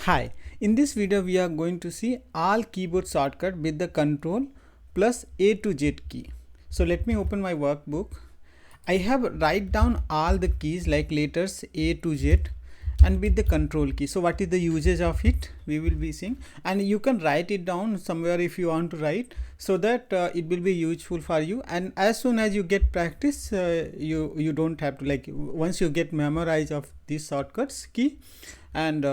Hi, in this video we are going to see all keyboard shortcut with the Ctrl plus A to Z key. So let me open my workbook. I have write down all the keys like letters A to Z and with the Ctrl key. So what is the usage of it we will be seeing, and you can write it down somewhere if you want to write, so that it will be useful for you. And as soon as you get practice, you don't have to, like, once you get memorize of these shortcuts key, and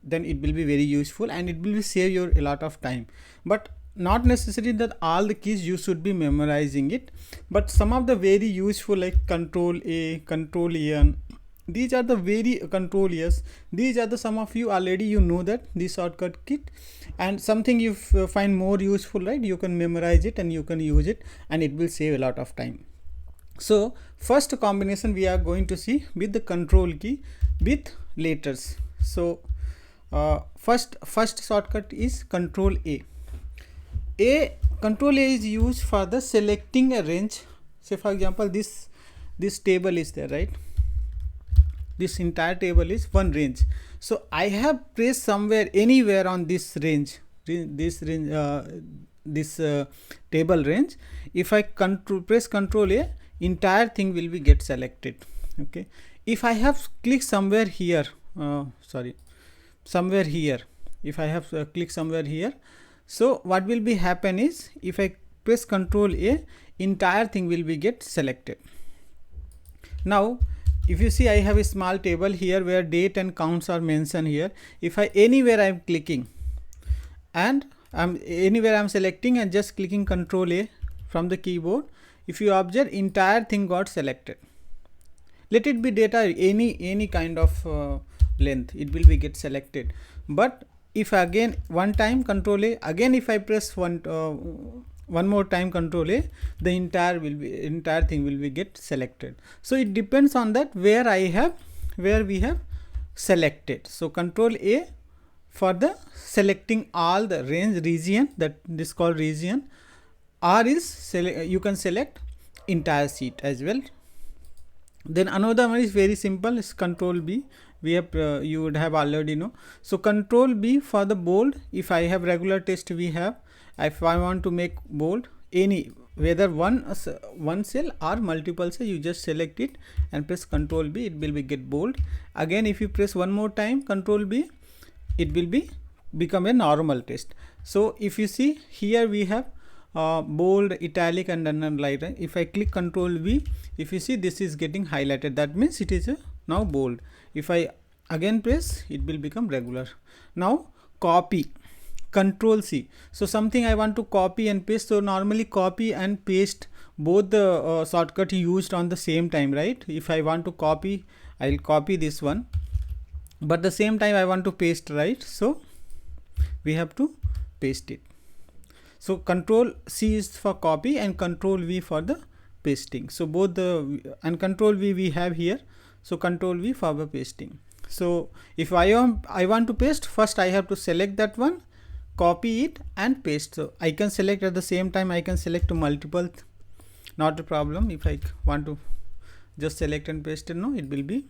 then it will be very useful and it will save you a lot of time. But not necessary that all the keys you should be memorizing it, but some of the very useful like Ctrl A, Ctrl N, these are the very Ctrl S, these are the some of you already you know that this shortcut kit, and something you find more useful, right? You can memorize it and you can use it and it will save a lot of time. So first combination we are going to see with the Ctrl key with letters. So first shortcut is Ctrl A. Ctrl A is used for the selecting a range. Say for example this table is there, right? This entire table is one range. So I have pressed somewhere anywhere on this range, this table range. If I press Ctrl A, entire thing will be get selected. Okay. If I have clicked somewhere here, somewhere here, if I have clicked somewhere here, so what will be happen is if I press Ctrl A, entire thing will be get selected. Now if you see, I have a small table here where date and counts are mentioned here. If I anywhere I am clicking and I'm selecting and just clicking Ctrl A from the keyboard, if you observe, entire thing got selected. Let it be data any kind of length, it will be get selected. But if again one time Ctrl A, again if I press one more time Ctrl A, the entire thing will be get selected. So it depends on that where we have selected. So Ctrl A for the selecting all the range region, that this called region. R is you can select entire sheet as well. Then another one is very simple, is Ctrl B. We have you would have already know. So Ctrl B for the bold. If I have regular text, we have, if I want to make bold any, whether one cell or multiple cell, you just select it and press Ctrl B, it will be get bold. Again if you press one more time Ctrl B, it will be become a normal text. So if you see here we have bold, italic and underline. If I click Ctrl V, if you see this is getting highlighted, that means it is now bold. If I again press, it will become regular. Now copy, Ctrl C. So something I want to copy and paste. So normally copy and paste both the shortcut used on the same time, right? If I want to copy, I'll copy this one, but the same time I want to paste, right? So we have to paste it. So Ctrl C is for copy and Ctrl V for the pasting. So both the and Ctrl V we have here. So Ctrl V for the pasting. So if I want to paste, first I have to select that one, copy it and paste. So I can select at the same time, I can select multiple, not a problem. If I want to just select and paste it, no, it will be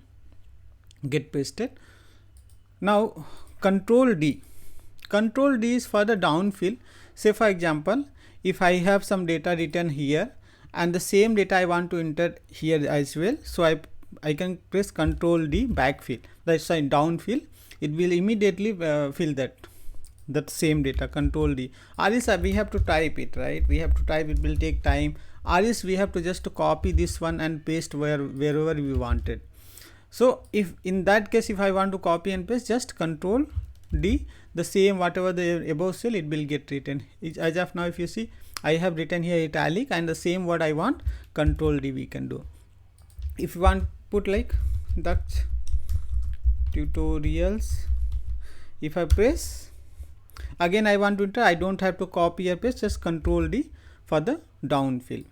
get pasted. Now Ctrl D. Ctrl D is for the downfill. Say for example, if I have some data written here and the same data I want to enter here as well, so I can press Ctrl D backfill, that's why downfill, it will immediately fill that same data, Ctrl D. Or else we have to type it, right? We have to type, it will take time. Or else we have to just copy this one and paste wherever we wanted. So if in that case, if I want to copy and paste, just Ctrl D, the same whatever the above cell, it will get written. As of now, if you see, I have written here italic and the same word I want, Ctrl D we can do. If you want put like Dutch tutorials, if I press, again I want to enter, I don't have to copy or paste, just Ctrl D for the downfill.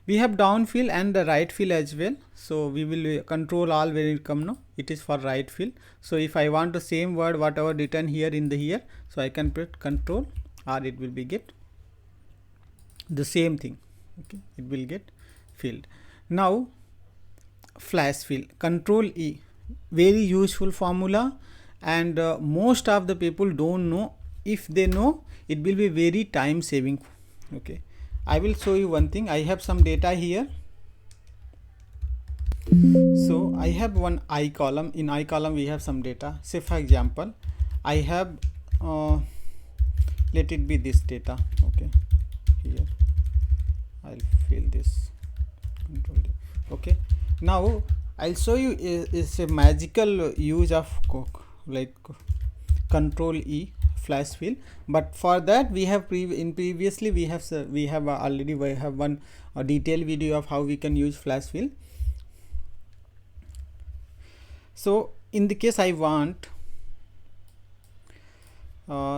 We have downfill and the right fill as well. So we will control all where it come now, it is for right fill. So if I want the same word whatever written here in the here, so I can put Control or it will be get the same thing. Okay, it will get filled. Now flash fill, Control E, very useful formula and most of the people don't know. If they know, it will be very time saving. Okay, I will show you one thing. I have some data here. So I have one I column. In I column we have some data. Say for example, I have let it be this data. Okay, here I'll fill this. Control D. Okay, now I'll show you is a magical use of like Control E flash fill, but for that we have previously we have already one detailed video of how we can use flash fill. So in the case I want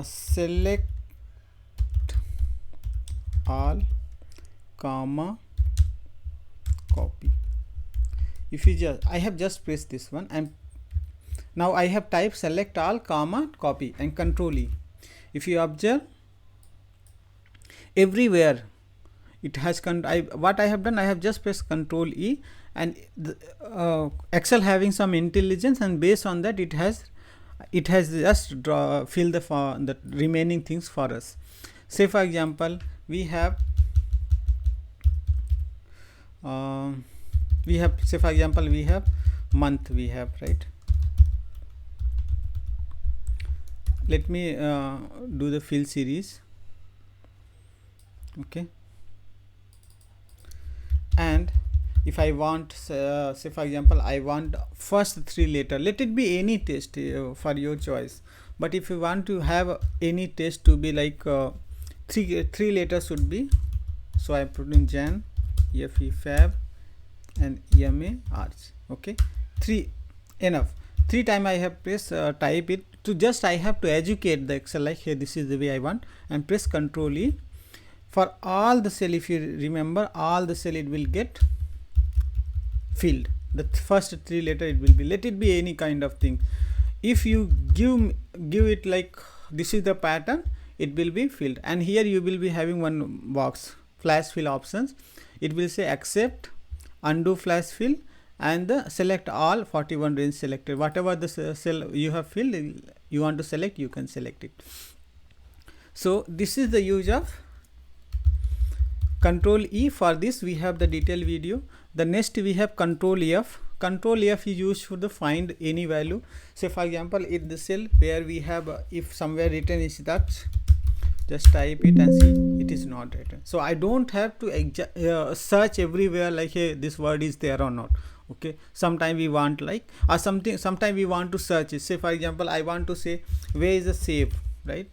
select all comma copy. If you just, I have just pressed this one, and now I have typed select all comma copy and Control E. If you observe, everywhere it has what I have done, I have just pressed Control E, and the, Excel having some intelligence, and based on that it has just fill the remaining things for us. Say for example, we have say for example we have month, we have, right? Let me do the fill series. Okay, and if I want say for example I want first 3 letter, let it be any text for your choice, but if you want to have any text to be like 3 letters should be, so I put in Jan, FE Fab and EMA Arch. Okay, 3 enough. 3 times I have pressed type it to just I have to educate the Excel, like here this is the way I want, and press Control E. For all the cell, if you remember, all the cell it will get filled. The first 3 letter it will be, let it be any kind of thing. If you give it like this is the pattern, it will be filled. And here you will be having one box, flash fill options. It will say accept, undo flash fill, and the select all 41 range selected. Whatever the cell you have filled, you want to select, you can select it. So this is the use of Control E. For this we have the detailed video. The next we have Control F. Control F is used for the find any value. Say for example, in the cell where we have if somewhere written is that, just type it and see it is not written. So I don't have to search everywhere like hey, this word is there or not. Okay, sometime we want like or something, sometime we want to search it. Say for example, I want to say where is the save, right?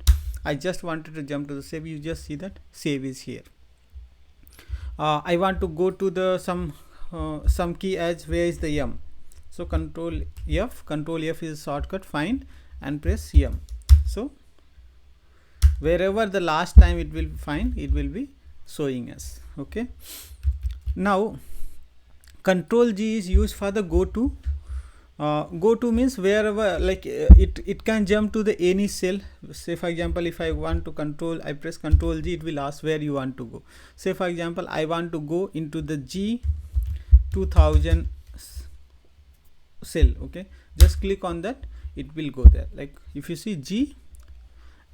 I just wanted to jump to the save. You just see that save is here. I want to go to the some key as where is the M. So Control F. Control F is a shortcut, find and press M. So wherever the last time it will find, it will be showing us. Okay, now Control G is used for the go to. Go to means wherever, like it can jump to the any cell. Say for example, if I want to I press Control G, it will ask where you want to go. Say for example, I want to go into the G 2000 cell. Okay, just click on that, it will go there. Like if you see G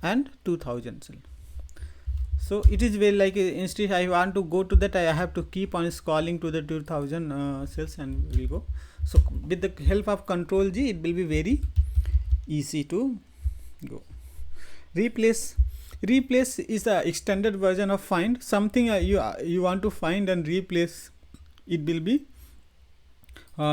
and 2000 cell, so it is very like instead I want to go to that, I have to keep on scrolling to the 2000 cells and will go. So with the help of Control G, it will be very easy to go. Replace is the extended version of find. Something you want to find and replace, it will be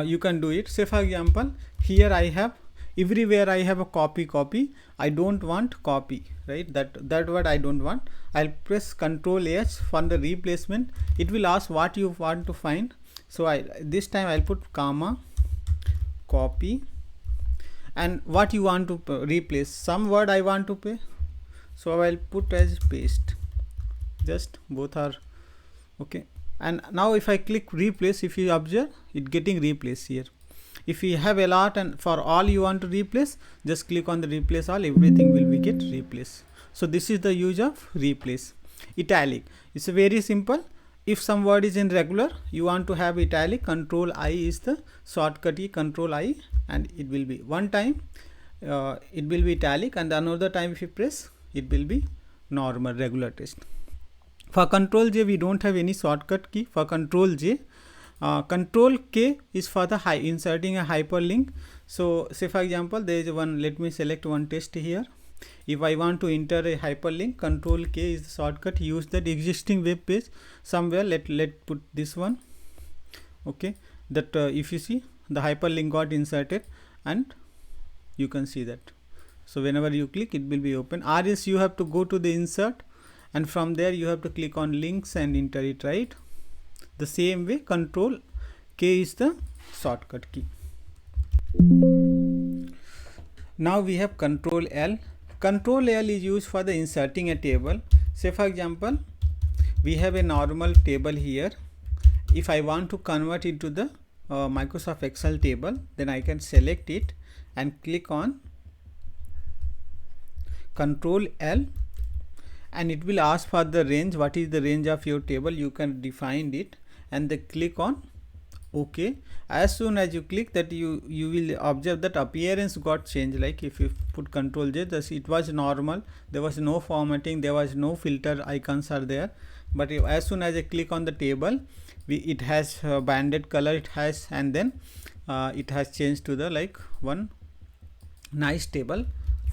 you can do it. Say for example, here I have everywhere I have a copy. I don't want copy, right? That word I don't want. I'll press Control H for the replacement. It will ask what you want to find. So this time I'll put comma copy, and what you want to replace, some word I want to pay, so I'll put as paste. Just both are okay. And now if I click replace, if you observe, it getting replaced here. If you have a lot and for all you want to replace, just click on the replace all, everything will be get replaced. So this is the use of replace. Italic, it's very simple. If some word is in regular, you want to have italic, Control I is the shortcut key, Control I, and it will be one time. it will be italic, and another time if you press, it will be normal regular text. For Ctrl J, we don't have any shortcut key. For Ctrl J, Ctrl K is for the inserting a hyperlink. So say for example, there is one, let me select one text here. If I want to enter a hyperlink, Ctrl K is the shortcut. Use that existing web page somewhere. Let put this one. Okay, that if you see, the hyperlink got inserted, and you can see that. So whenever you click, it will be open. Or else you have to go to the insert, and from there you have to click on links and enter it, right? The same way, Ctrl K is the shortcut key. Now we have Ctrl L. Ctrl L is used for the inserting a table. Say for example, we have a normal table here. If I want to convert it to the Microsoft Excel table, then I can select it and click on Ctrl L, and it will ask for the range. What is the range of your table? You can define it, and then click on OK. As soon as you click that, you will observe that appearance got changed. Like if you put Ctrl J, thus it was normal, there was no formatting, there was no filter icons are there. But as soon as I click on the table, it has banded color, it has, and then it has changed to the like one nice table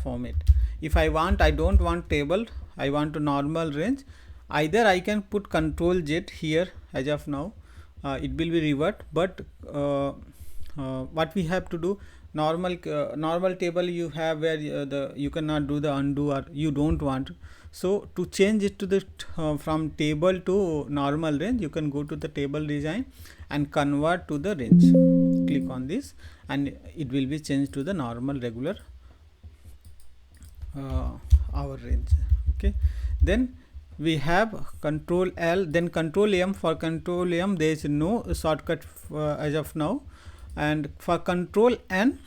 format. If I don't want table, I want to normal range, either I can put Ctrl Z here. As of now, it will be revert, but what we have to do, normal table you have where you cannot do the undo, or you don't want. So to change it to the from table to normal range, you can go to the table design and convert to the range. Click on this, and it will be changed to the normal regular our range. Okay, then we have Ctrl L, then Ctrl M. For Ctrl M, there is no shortcut as of now. And for Ctrl N,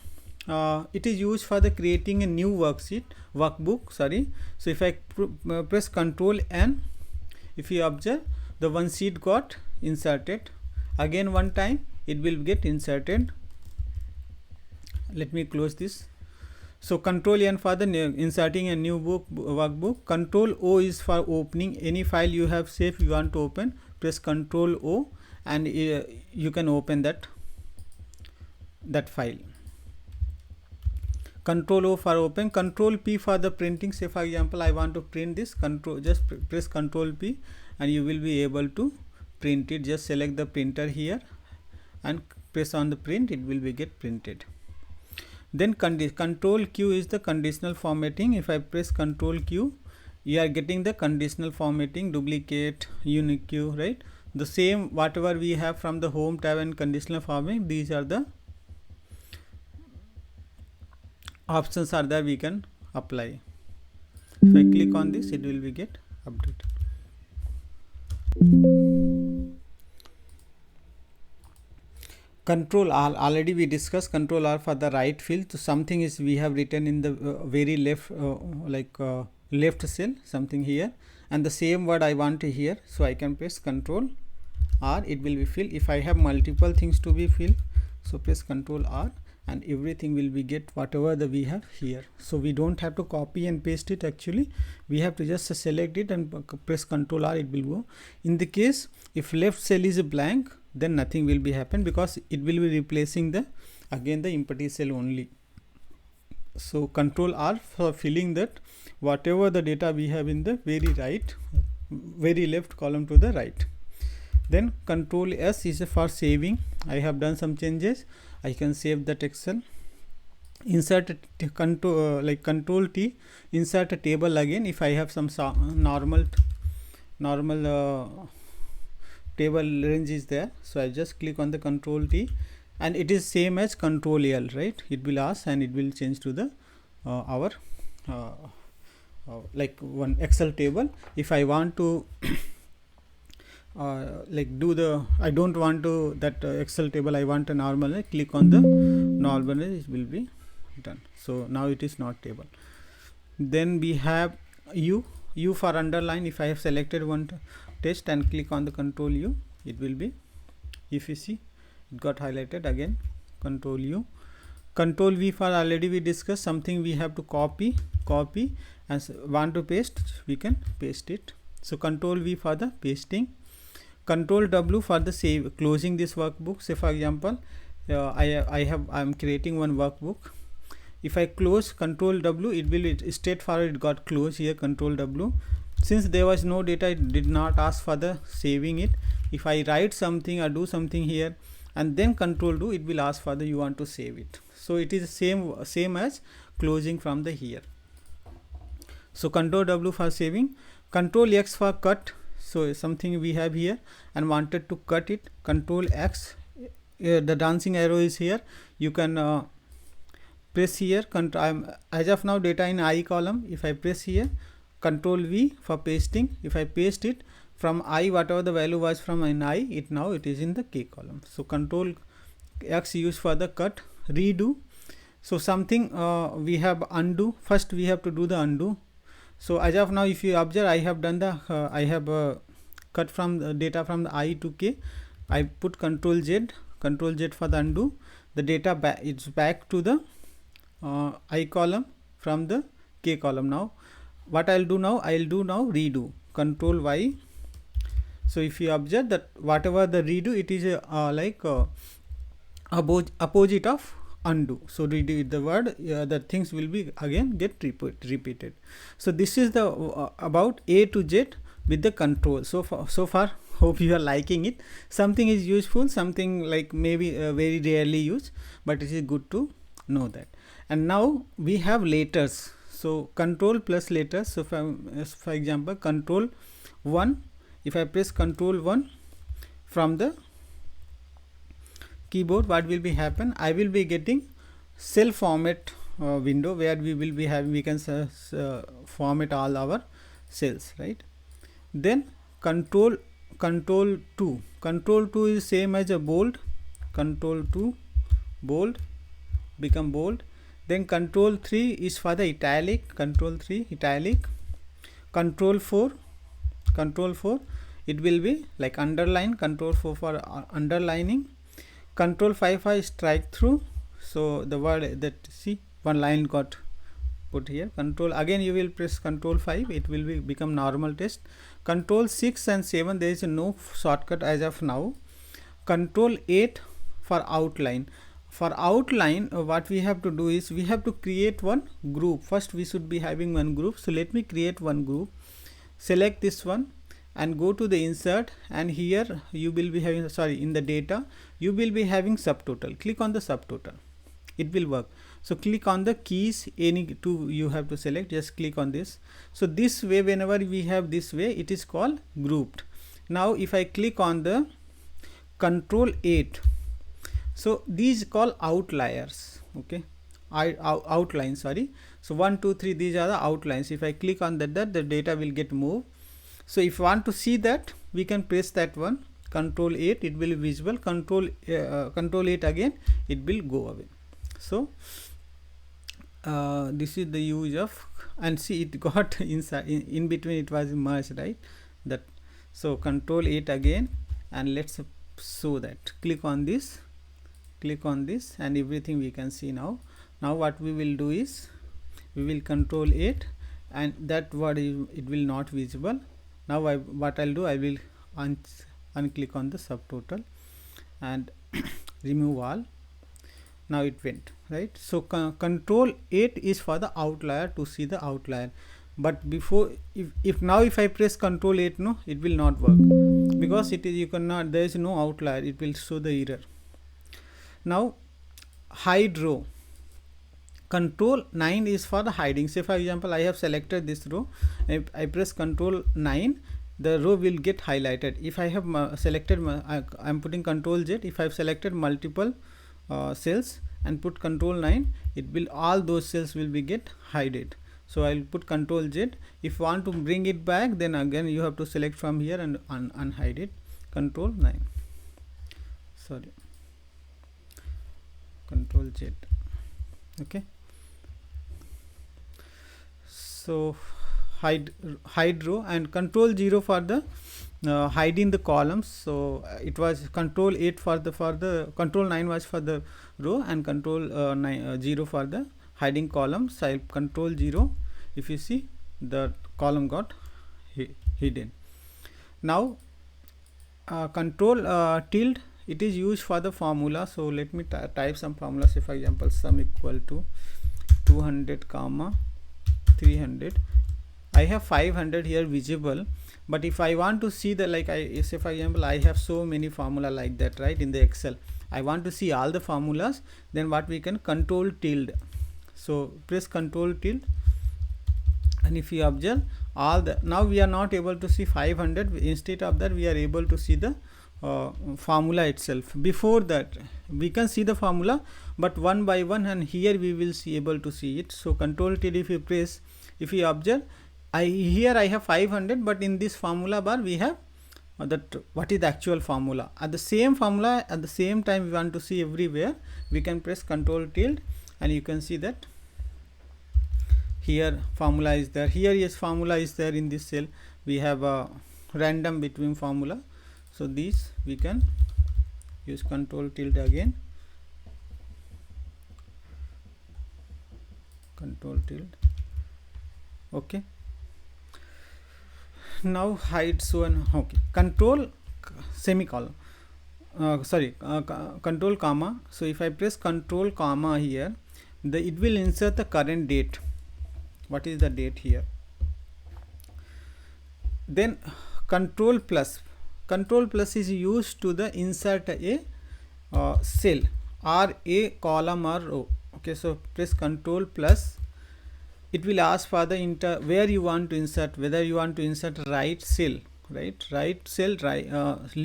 it is used for the creating a new workbook. Sorry. So if I press Ctrl N, if you observe, the one sheet got inserted. Again one time, it will get inserted. Let me close this. So Ctrl N for the inserting a new workbook. Ctrl O is for opening any file you have saved, you want to open. Press Ctrl O, and you can open that file. Ctrl O for open. Ctrl P for the printing. Say for example, I want to print this. Just press Ctrl P, and you will be able to print it. Just select the printer here and press on the print. It will be get printed. Then Ctrl Q is the conditional formatting. If I press Ctrl Q, you are getting the conditional formatting, duplicate, unique Q, right? The same whatever we have from the home tab and conditional formatting, these are the options are there we can apply. If I click on this, it will be get updated. Ctrl R, already we discussed. Ctrl R for the right field. So something is we have written in the very left left cell, something here, and the same word I want to here. So I can press Ctrl R, it will be filled. If I have multiple things to be filled, so press Ctrl R, and everything will be get whatever the we have here. So we don't have to copy and paste it. Actually, we have to just select it and press Ctrl R, it will go. In the case if left cell is blank, then nothing will be happen, because it will be replacing the again the empty cell only. So Ctrl R for filling that whatever the data we have in the very left column to the right. Then Ctrl S is for saving. I have done some changes. I can save that Excel. Insert Ctrl T, insert a table again. If I have some normal table range is there, so I just click on the Ctrl T, and it is same as Ctrl L, right? It will ask, and it will change to the our like one Excel table. If I want to like do the, I don't want to that Excel table, I want a normal, click on the normal, it will be done. So now it is not table. Then we have U for underline. If I have selected one text and click on the Ctrl U, it will be, if you see, it got highlighted again. Ctrl U. Ctrl V for already we discussed, something we have to copy, and want to paste, we can paste it. So Ctrl V for the pasting, Ctrl W for the closing this workbook. Say for example, I'm creating one workbook. If I close Ctrl W, it will straightforward, it got closed here. Ctrl W, since there was no data, it did not ask for the saving it. If I write something or do something here and then Ctrl do, it will ask for the you want to save it. So it is same as closing from the here. So Ctrl W for saving, Ctrl X for cut. So something we have here and wanted to cut it, Ctrl X, the dancing arrow is here, you can press here. As of now data in I column, if I press here, Ctrl V for pasting, if I paste it from I, whatever the value was from in I, now it is in the K column. So Ctrl X used for the cut. Redo, so something we have undo, first we have to do the undo. So as of now, if you observe, I have done the I have cut from the data from the I to K. I put Ctrl Z for the undo. The data it's back to the I column from the K column. Now what I'll do now, redo, Ctrl Y. So if you observe that whatever the redo, it is like opposite of undo. So redo the word, the things will be again get repeated. So this is the about A to Z with the control. So far hope you are liking it. Something is useful, something like maybe very rarely used, but it is good to know that. And now we have letters. So control plus letters. So for example, Control 1, if I press Control 1 from the keyboard, what will be happen? I will be getting cell format window where we will be having, we can format all our cells, right? Then Control 2 is same as a bold. Control 2 bold, become bold. Then Control 3 is for the italic. Control 3 italic. Control 4 it will be like underline. Control 4 for underlining. Control 5 for strike through. So the word that see one line got put here. Control again, you will press Control 5, it will be become normal text. Control 6 and 7, there is no shortcut as of now. Control 8 for outline. For outline, what we have to do is we have to create one group. First we should be having one group. So let me create one group. Select this one and go to the insert, and here you will be having, in the data you will be having subtotal. Click on the subtotal, it will work. So click on the keys, any two you have to select, just click on this. So this way, whenever we have this way, it is called grouped. Now if I click on the Control 8, so these called outliers, okay, outline, sorry. So 1 2 3, these are the outlines. If I click on that, the data will get moved. So if you want to see that, we can press that one, Control 8, it will be visible. Control 8 again, it will go away. So this is the use of, and see it got inside, in between it was merged, right? That, so Control 8 again, and let's show that. Click on this, and everything we can see now. Now what we will do is we will Control 8, and that word it will not visible. Now what I'll do, I will unclick on the subtotal and remove all. Now it went, right? So Control 8 is for the outlier, to see the outlier. But before, if I press Control 8, no, it will not work, because it is, you cannot, there is no outlier, it will show the error. Now hide row. Control 9 is for the hiding. Say for example, I have selected this row, if I press Control 9, the row will get highlighted. If I have selected, I am putting Control Z. If I have selected multiple cells and put Control 9, it will, all those cells will be get hided. So I will put Control Z. If you want to bring it back, then again you have to select from here and unhide it. Control 9, sorry, Control Z, okay. So hide row, and Control 0 for the hiding the columns. So it was control 8 for the control 9 was for the row, and control 0 for the hiding columns. So I'll control 0. If you see, the column got hidden. Now control tilde, it is used for the formula. So let me type some formula. Say for example, sum equal to 200 comma 300. I have 500 here visible, but if I want to see the, like, I say for example, I have so many formula like that, right, in the Excel. I want to see all the formulas. Then what we can, control tilde. So press control tilde, and if you observe all the, now we are not able to see 500. Instead of that, we are able to see the formula itself. Before that, we can see the formula, but one by one, and here we will see able to see it. So control tilde, if you press, if you observe, here I have 500, but in this formula bar we have that what is the actual formula. At the same formula, at the same time we want to see everywhere, we can press control tilde, and you can see that here formula is there. Here, yes, formula is there in this cell. We have a random between formula. So these we can use control tilde again, control tilde. Okay, now hide, so and okay, control semicolon, control comma. So if I press control comma here, it will insert the current date. What is the date here? Then control plus. Control plus is used to the insert a cell or a column or row. Okay, so press control plus. It will ask for the where you want to insert, whether you want to insert right cell, right cell,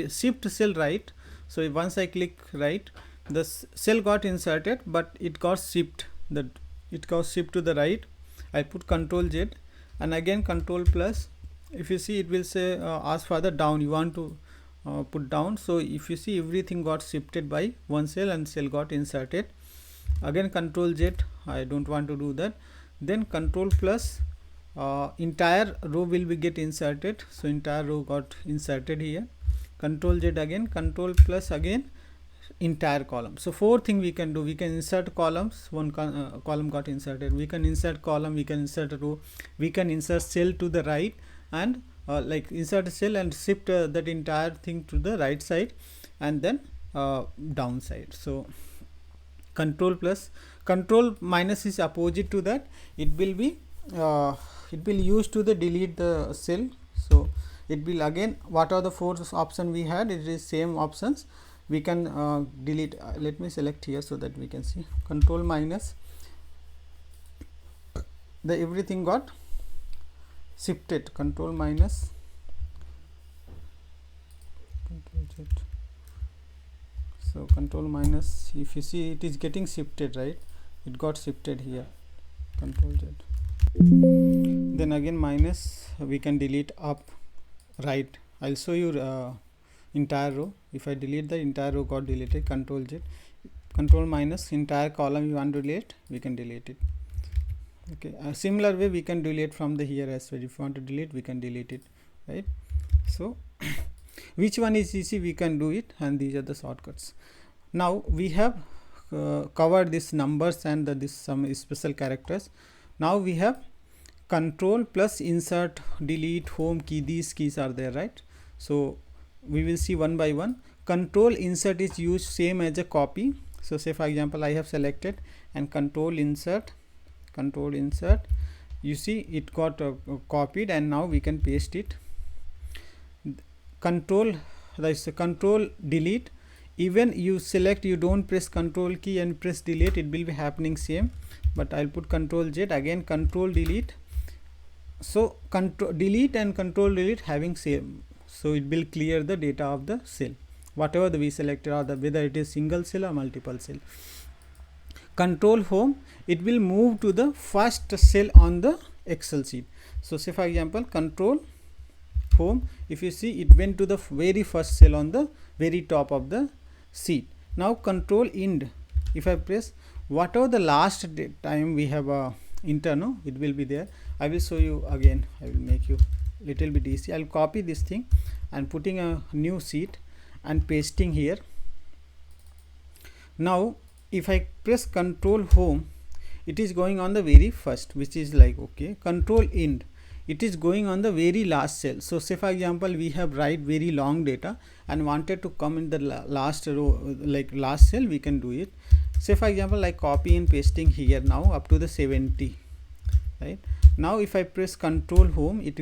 shift cell right. So once I click right, the cell got inserted, but it got shift, it got shift to the right. I put control Z, and again control plus. If you see, it will say ask for the down, you want to put down. So if you see, everything got shifted by one cell, and cell got inserted. Again control Z, I don't want to do that. Then control plus, entire row will be get inserted. So entire row got inserted here. Control Z again, control plus again, entire column. So 4 things we can do. We can insert columns, one column got inserted. We can insert column, we can insert a row, we can insert cell to the right, and like insert a cell and shift that entire thing to the right side, and then down side. So control plus. Control minus is opposite to that. It will be used to the delete the cell. So it will again, what are the 4 options we had, it is same options. We can delete. Let me select here so that we can see. Control minus, the everything got shifted. Control minus, control Z. So control minus, if you see, it is getting shifted, right, it got shifted here. Control Z. Then again minus, we can delete up, right. I'll show you entire row. If I delete, the entire row got deleted. Control Z. Control minus, entire column you want to delete, we can delete it. Okay, a similar way we can delete from the here as well. If you want to delete, we can delete it, right. So which one is easy, we can do it, and these are the shortcuts. Now we have covered these numbers and this some special characters. Now we have control plus insert, delete, home key, these keys are there, right. So we will see one by one. Control insert is used same as a copy. So say for example, I have selected and control insert, you see it got copied, and now we can paste it. Control, that's control delete. Even you select, you don't press control key and press delete, it will be happening same, but I'll put control Z again, control delete. So control delete and control delete having same, so it will clear the data of the cell, whatever we selected, or whether it is single cell or multiple cell. Control home, it will move to the first cell on the Excel sheet. So say for example, control home, if you see, it went to the very first cell on the very top of the sheet. Now control end, if I press, whatever the last time we have enter, no, it will be there. I will show you again, I will make you little bit easy. I'll copy this thing and putting a new sheet and pasting here. Now if I press Control Home, it is going on the very first, which is like okay. Control End, it is going on the very last cell. So say for example we have write very long data and wanted to come in the last row, like last cell, we can do it. Say for example like copy and pasting here now up to the 70, right? Now if I press Control Home, it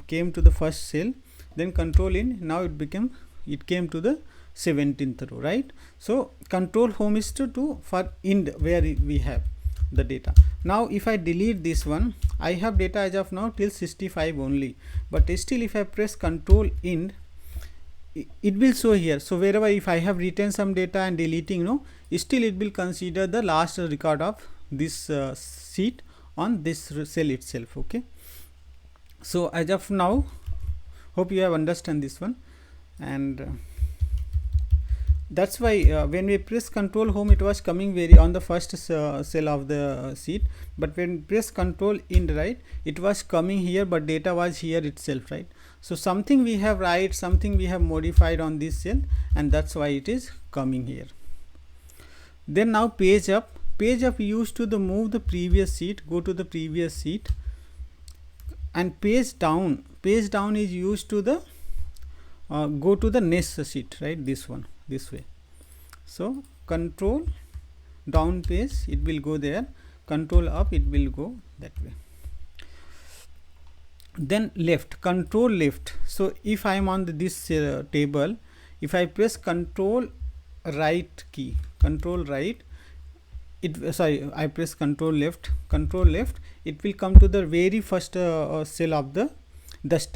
came to the first cell, then Control End, now it came to the 17th row, right? So Control Home is to do for end where we have the data. Now if I delete this one, I have data as of now till 65 only, but still if I press Control End, it will show here. So wherever if I have written some data and deleting, no, still it will consider the last record of this sheet on this cell itself. Okay, so as of now, hope you have understand this one, and that's why when we press Control Home, it was coming very on the first cell of the sheet, but when press Control End, right, it was coming here, but data was here itself, right? So something we have write, something we have modified on this cell, and that's why it is coming here. Then now page up used to the move the previous sheet, go to the previous sheet, and page down is used to the go to the next sheet, right? This one, this way. So Control down page, it will go there, Control up, it will go that way. Then left, Control left. So if I am on this table, if I press Control right key, Control right, I press Control left, it will come to the very first cell of this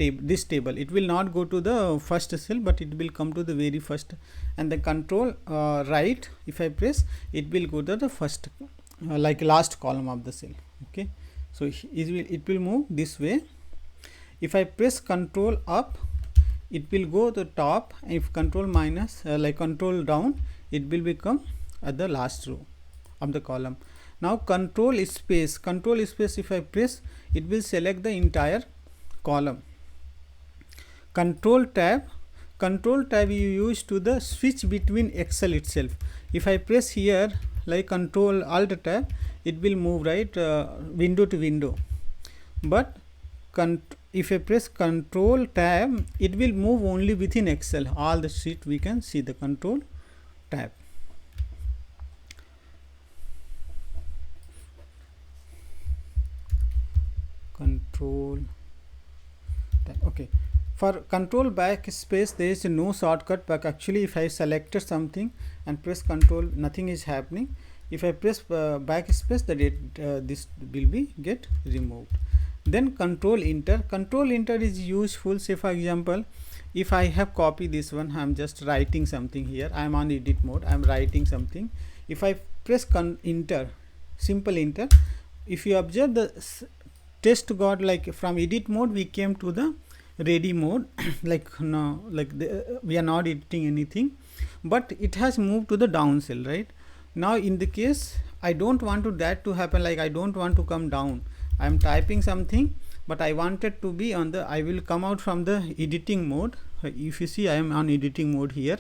table. It will not go to the first cell, but it will come to the very first, and the Control right, if I press, it will go to the first like last column of the cell. Okay, so it will move this way. If I press Control up, it will go to the top. If Control minus like Control down, it will become at the last row of the column. Now Control space, if I press, it will select the entire column. Control tab you use to the switch between Excel itself. If I press here like Control Alt tab, it will move, right, window to window, but if I press Control tab, it will move only within Excel. All the sheet we can see the Control tab. Control tab. Okay, for Control backspace there is no shortcut, but actually if I selected something and press Control, nothing is happening. If I press backspace, this will be get removed. Then Control Enter is useful. Say for example, if I have copied this one, I am just writing something here, I am on edit mode, I am writing something. If I press Enter, simple Enter, if you observe the test got like from edit mode we came to the ready mode like no, like we are not editing anything, but it has moved to the down cell, right? Now in the case I don't want that to happen, like I don't want to come down, I am typing something, but I wanted to be on the, I will come out from the editing mode. If you see, I am on editing mode here.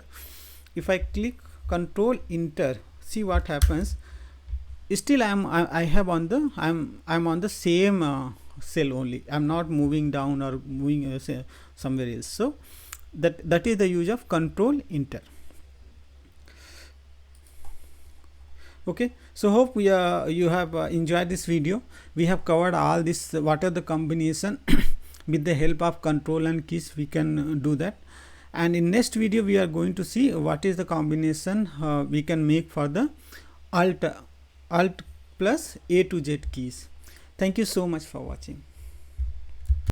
If I click Control Enter, see what happens. Still I'm on the same cell only. I'm not moving down or moving somewhere else. So that is the use of Control Enter. Okay, so hope you have enjoyed this video. We have covered all this, what are the combination with the help of Control and keys we can do that, and in next video we are going to see what is the combination we can make for the Alt plus A to Z keys. Thank you so much for watching.